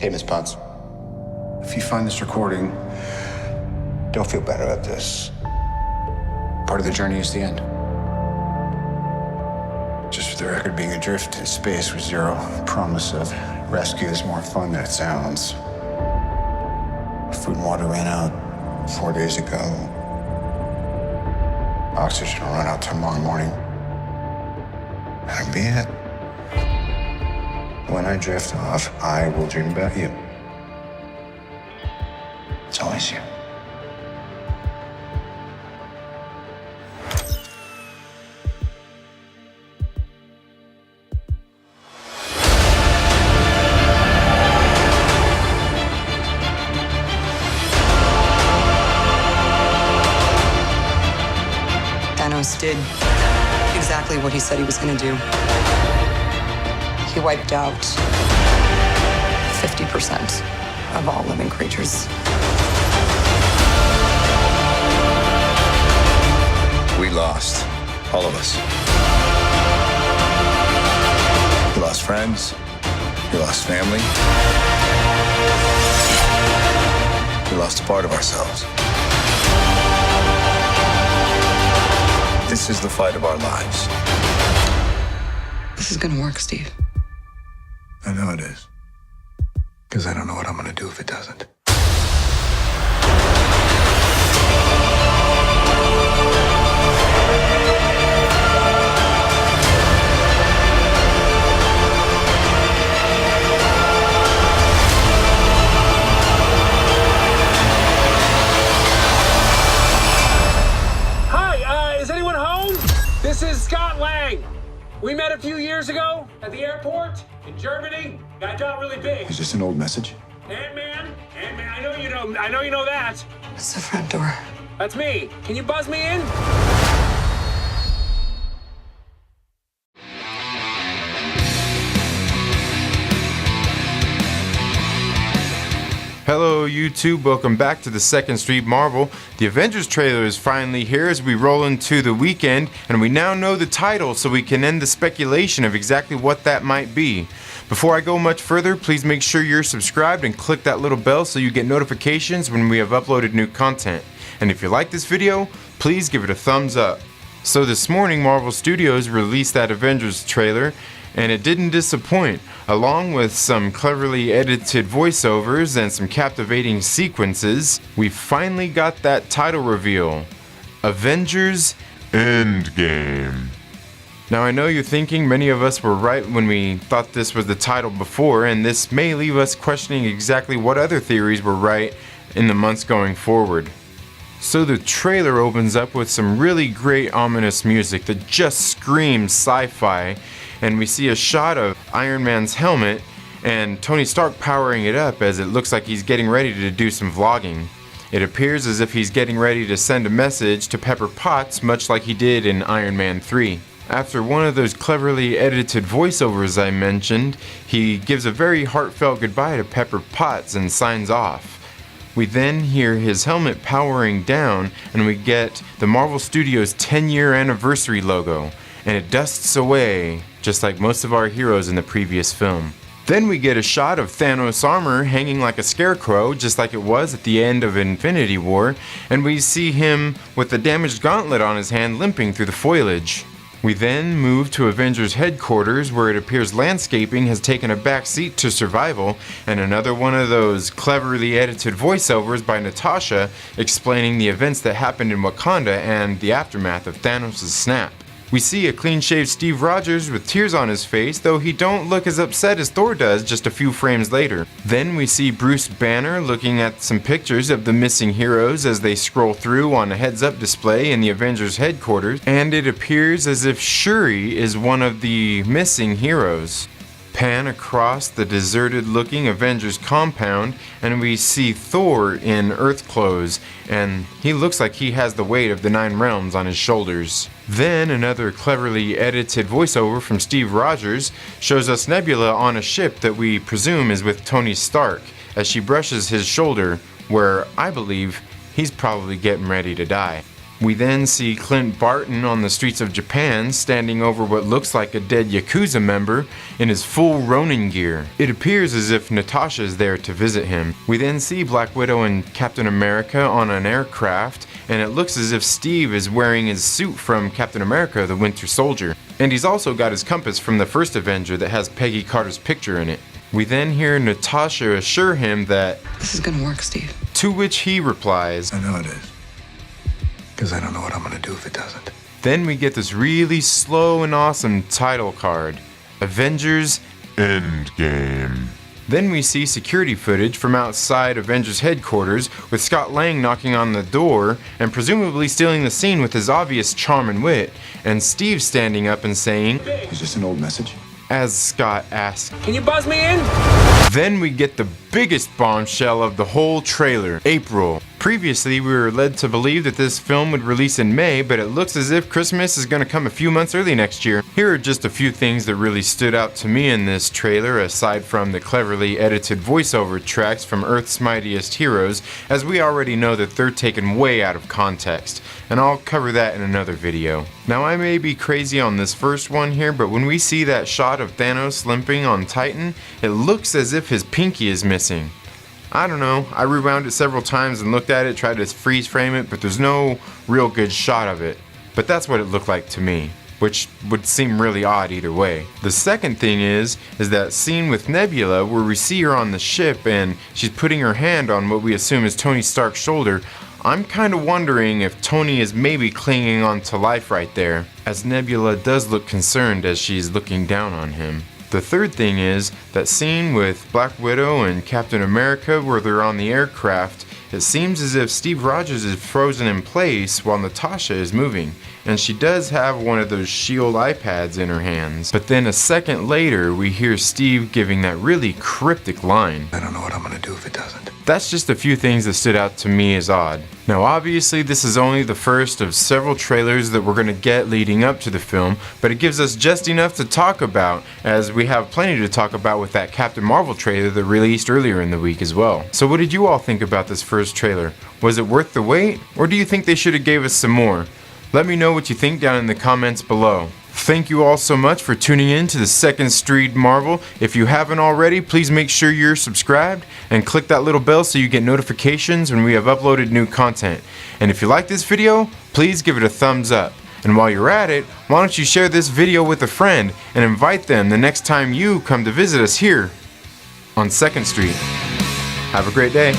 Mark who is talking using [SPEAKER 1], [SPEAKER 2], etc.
[SPEAKER 1] Hey, Miss Potts. If you find this recording, don't feel bad about this. Part of the journey is the end. Just for the record, being adrift in space with zero promise of rescue is more fun than it sounds. Food and water ran out 4 days ago. Oxygen will run out tomorrow morning. That'll be it. When I drift off, I will dream about you. It's always you.
[SPEAKER 2] Thanos did exactly what he said he was going to do. He wiped out 50% of all living creatures.
[SPEAKER 1] We lost, all of us. We lost friends, we lost family. We lost a part of ourselves. This is the fight of our lives.
[SPEAKER 2] This is going to work, Steve.
[SPEAKER 1] I know it is. Because I don't know what I'm going to do if it doesn't.
[SPEAKER 3] Hi, is anyone home? This is Scott Lang. We met a few years ago at the airport in Germany. I got really big.
[SPEAKER 1] Is this an old message?
[SPEAKER 3] Ant-Man, I know you know that.
[SPEAKER 2] It's the front door.
[SPEAKER 3] That's me. Can you buzz me in?
[SPEAKER 4] Hello YouTube, welcome back to the 2nd Street Marvel. The Avengers trailer is finally here as we roll into the weekend, and we now know the title so we can end the speculation of exactly what that might be. Before I go much further, please make sure you're subscribed and click that little bell so you get notifications when we have uploaded new content. And if you like this video, please give it a thumbs up. So this morning Marvel Studios released that Avengers trailer, and it didn't disappoint. Along with some cleverly edited voiceovers and some captivating sequences, we finally got that title reveal: Avengers Endgame. Now I know you're thinking many of us were right when we thought this was the title before, and this may leave us questioning exactly what other theories were right in the months going forward. So the trailer opens up with some really great ominous music that just screams sci-fi, and we see a shot of Iron Man's helmet and Tony Stark powering it up as it looks like he's getting ready to do some vlogging. It appears as if he's getting ready to send a message to Pepper Potts, much like he did in Iron Man 3. After one of those cleverly edited voiceovers I mentioned, he gives a very heartfelt goodbye to Pepper Potts and signs off. We then hear his helmet powering down, and we get the Marvel Studios 10-year anniversary logo, and it dusts away, just like most of our heroes in the previous film. Then we get a shot of Thanos' armor hanging like a scarecrow, just like it was at the end of Infinity War, and we see him with the damaged gauntlet on his hand limping through the foliage. We then move to Avengers headquarters, where it appears landscaping has taken a back seat to survival, and another one of those cleverly edited voiceovers by Natasha explaining the events that happened in Wakanda and the aftermath of Thanos' snap. We see a clean-shaved Steve Rogers with tears on his face, though he don't look as upset as Thor does just a few frames later. Then we see Bruce Banner looking at some pictures of the missing heroes as they scroll through on a heads-up display in the Avengers headquarters, and it appears as if Shuri is one of the missing heroes. Pan across the deserted-looking Avengers compound, and we see Thor in Earth clothes, and he looks like he has the weight of the 9 realms on his shoulders. Then another cleverly edited voiceover from Steve Rogers shows us Nebula on a ship that we presume is with Tony Stark, as she brushes his shoulder, where I believe he's probably getting ready to die. We then see Clint Barton on the streets of Japan standing over what looks like a dead Yakuza member in his full Ronin gear. It appears as if Natasha is there to visit him. We then see Black Widow and Captain America on an aircraft, and it looks as if Steve is wearing his suit from Captain America, the Winter Soldier. And he's also got his compass from the first Avenger that has Peggy Carter's picture in it. We then hear Natasha assure him that
[SPEAKER 2] This is gonna work, Steve.
[SPEAKER 4] to which he replies,
[SPEAKER 1] I know it is. Because I don't know what I'm gonna do if it doesn't.
[SPEAKER 4] Then we get this really slow and awesome title card, Avengers Endgame. Then we see security footage from outside Avengers headquarters with Scott Lang knocking on the door and presumably stealing the scene with his obvious charm and wit, and Steve standing up and saying,
[SPEAKER 1] Is this an old message?
[SPEAKER 4] as Scott asks.
[SPEAKER 3] Can you buzz me in?
[SPEAKER 4] Then we get the biggest bombshell of the whole trailer, April. Previously, we were led to believe that this film would release in May, but it looks as if Christmas is going to come a few months early next year. Here are just a few things that really stood out to me in this trailer, aside from the cleverly edited voiceover tracks from Earth's Mightiest Heroes, as we already know that they're taken way out of context, and I'll cover that in another video. Now, I may be crazy on this first one here, but when we see that shot of Thanos limping on Titan, it looks as if his pinky is missing. I don't know, I rewound it several times and looked at it, tried to freeze frame it, but there's no real good shot of it. But that's what it looked like to me, which would seem really odd either way. The second thing is that scene with Nebula where we see her on the ship and she's putting her hand on what we assume is Tony Stark's shoulder. I'm kind of wondering if Tony is maybe clinging on to life right there, as Nebula does look concerned as she's looking down on him. The third thing is that scene with Black Widow and Captain America where they're on the aircraft. It seems as if Steve Rogers is frozen in place while Natasha is moving, and she does have one of those SHIELD iPads in her hands. But then a second later, we hear Steve giving that really cryptic line.
[SPEAKER 1] I don't know what I'm gonna do if it doesn't.
[SPEAKER 4] That's just a few things that stood out to me as odd. Now obviously this is only the first of several trailers that we're going to get leading up to the film, but it gives us just enough to talk about, as we have plenty to talk about with that Captain Marvel trailer that released earlier in the week as well. So what did you all think about this first trailer? Was it worth the wait, or do you think they should have gave us some more? Let me know what you think down in the comments below. Thank you all so much for tuning in to the Second Street Marvel. If you haven't already, please make sure you're subscribed and click that little bell so you get notifications when we have uploaded new content. And if you like this video, please give it a thumbs up. And while you're at it, why don't you share this video with a friend and invite them the next time you come to visit us here on 2nd Street. Have a great day.